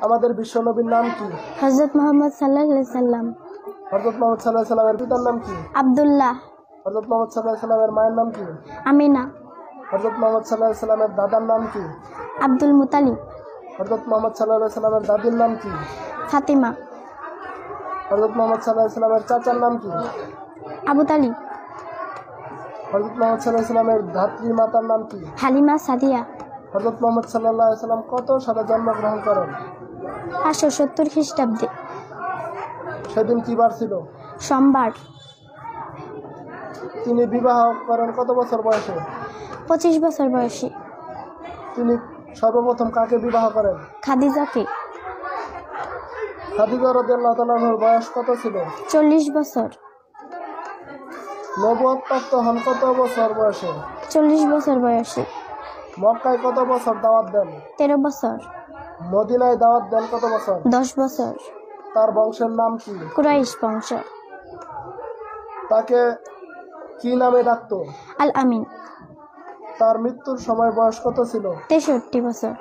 আমাদের বিশ্ব নবীর নাম কি? হযরত মুহাম্মদ সাল্লাল্লাহু আলাইহি সাল্লাম। হযরত মুহাম্মদ সাল্লাল্লাহু আলাইহি সাল্লামের পিতার নাম কি? আব্দুল্লাহ। হযরত মুহাম্মদ সাল্লাল্লাহু আলাইহি সাল্লামের মায়ের নাম কি? আমিনা। হযরত মুহাম্মদ সাল্লাল্লাহু আলাইহি সাল্লামের দাদার নাম কি? আব্দুল মুতালিব। হযরত মুহাম্মদ সাল্লাল্লাহু আলাইহি সাল্লামের দাদির নাম কি? ফাতিমা। হযরত মুহাম্মদ সাল্লাল্লাহু আলাইহি সাল্লামের চাচার নাম কি? আবু তালিব। হযরত মুহাম্মদ সাল্লাল্লাহু আলাইহি সাল্লামের ধাত্রী মাতার নাম কি? হালিমা সাদিয়া। হযরত মুহাম্মদ সাল্লাল্লাহু আলাইহি সাল্লাম কত সালে জন্মগ্রহণ করেন? 570 খ্রিস্টাব্দে। সেদিন কি বার ছিল? সোমবার। তিনি বিবাহ করেন কত বছর বয়সে? 25 বছর বয়সী। তিনি সর্বপ্রথম কাকে বিবাহ করেন? খাদিজাকে। খাদিজা রাদিয়াল্লাহু তাআলা আনহার বয়স কত ছিল? 40 বছর। নবুয়ত প্রাপ্ত হন কত বছর বয়সে? 40 বছর বয়সী। মক্কায় কত বছর দাওয়াত দেন? 13 বছর। মদিনায় দাওয়াত দেন কত বছর? 10 বছর। তার বংশের নাম কি? কুরাইশ বংশ। তাকে কি নামে ডাকতো? আল আমিন। তার মৃত্যুর সময় বয়স কত ছিল? 63 বছর।